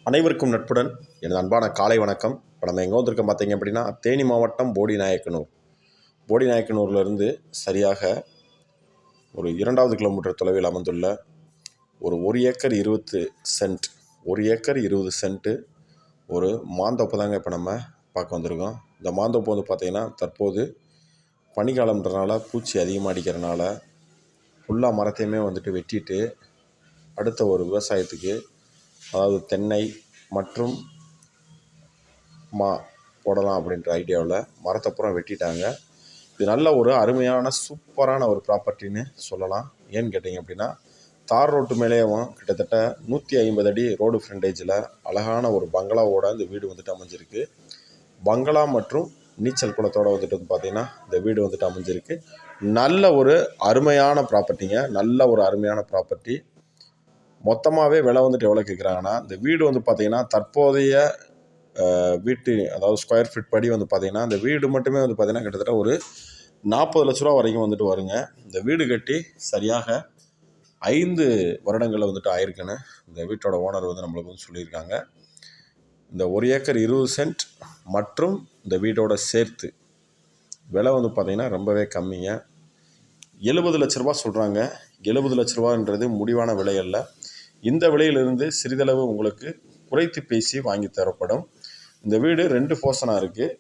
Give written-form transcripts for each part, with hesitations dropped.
அனைவருக்கும் நட்புடன் எனது அன்பான காலை வணக்கம். இப்போ நம்ம எங்கே வந்திருக்கோம் பார்த்தீங்க அப்படின்னா, தேனி மாவட்டம் போடிநாயக்கனூர்லேருந்து சரியாக ஒரு 2வது கிலோமீட்டர் தொலைவில் அமைந்துள்ள ஒரு ஏக்கர் 20 சென்ட்டு ஒரு மாந்தோப்பு தாங்க இப்போ நம்ம பார்க்க வந்திருக்கோம். இந்த மாந்தோப்பு வந்து பார்த்திங்கன்னா தற்போது பனிக்காலம்ன்றனால பூச்சி அதிகமாக அடிக்கிறனால ஃபுல்லாக மரத்தையுமே வெட்டிட்டு அடுத்த ஒரு விவசாயத்துக்கு, அதாவது தென்னை மற்றும் போடலாம் அப்படின்ற ஐடியாவில் மரத்தை பூரா வெட்டிட்டாங்க. இது நல்ல ஒரு அருமையான சூப்பரான ஒரு ப்ராப்பர்ட்டின்னு சொல்லலாம். ஏன்னு கேட்டிங்க அப்படின்னா, தார் ரோட்டு மேலேயும் கிட்டத்தட்ட 150 அடி ரோடு ஃப்ரண்டேஜில் அழகான ஒரு பங்களாவோட இந்த வீடு அமைஞ்சிருக்கு. பங்களா மற்றும் நீச்சல் குளத்தோடு பார்த்திங்கன்னா இந்த வீடு அமைஞ்சிருக்கு. நல்ல ஒரு அருமையான ப்ராப்பர்ட்டிங்க. நல்ல ஒரு அருமையான ப்ராப்பர்ட்டி. மொத்தமாகவே விலை எவ்வளோ கேட்குறாங்கன்னா, இந்த வீடு பார்த்திங்கன்னா தற்போதைய வீட்டு, அதாவது ஸ்கொயர் ஃபீட் படி பார்த்திங்கன்னா இந்த வீடு மட்டுமே பார்த்திங்கன்னா கிட்டத்தட்ட ஒரு 40 லட்ச ரூபா வரைக்கும் வருங்க. இந்த வீடு கட்டி சரியாக 5 வருடங்கள் ஆயிருக்குன்னு இந்த வீட்டோட ஓனர் நம்மளுக்கு சொல்லியிருக்காங்க. இந்த 1 ஏக்கர் 20 சென்ட் மற்றும் இந்த வீடோட சேர்த்து விலை பார்த்திங்கன்னா ரொம்பவே கம்மிங்க. 70 லட்ச ரூபா சொல்கிறாங்க. 70 லட்ச ரூபான்றது முடிவான விலை அல்ல. இந்த விலையிலிருந்து சிறிதளவு உங்களுக்கு குறைத்து பேசி வாங்கி தரப்படும். இந்த வீடு 2 போர்ஷனாக இருக்குது.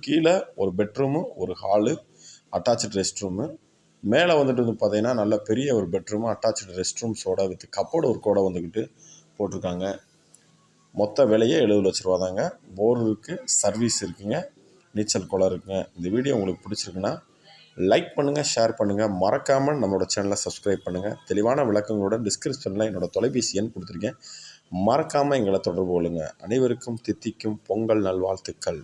கீழே ஒரு பெட்ரூமு, ஒரு ஹாலு, அட்டாச்சு ரெஸ்ட் ரூமு. மேலே பார்த்திங்கன்னா நல்ல பெரிய ஒரு பெட்ரூமு, அட்டாச்சு ரெஸ்ட் ரூம்ஸோட வித் கப்போர்டு ஒர்க்கோடு போட்டிருக்காங்க. மொத்த விலையே 70 லட்ச ரூபா தாங்க. போர் இருக்குது, சர்வீஸ் இருக்குங்க, நீச்சல் குளம் இருக்குங்க. இந்த வீடியோ உங்களுக்கு பிடிச்சிருக்குன்னா லைக் பண்ணுங்கள், ஷேர் பண்ணுங்கள், மறக்காமல் நம்மளோட சேனலை சப்ஸ்கிரைப் பண்ணுங்கள். தெளிவான விளக்கங்களுடன் டிஸ்கிரிப்ஷனில் என்னோடய தொலைபேசி எண் கொடுத்துருக்கேன். மறக்காமல் எங்களை தொடர்பு கொள்ளுங்கள். அனைவருக்கும் தித்திக்கும் பொங்கல் நல்வாழ்த்துக்கள்.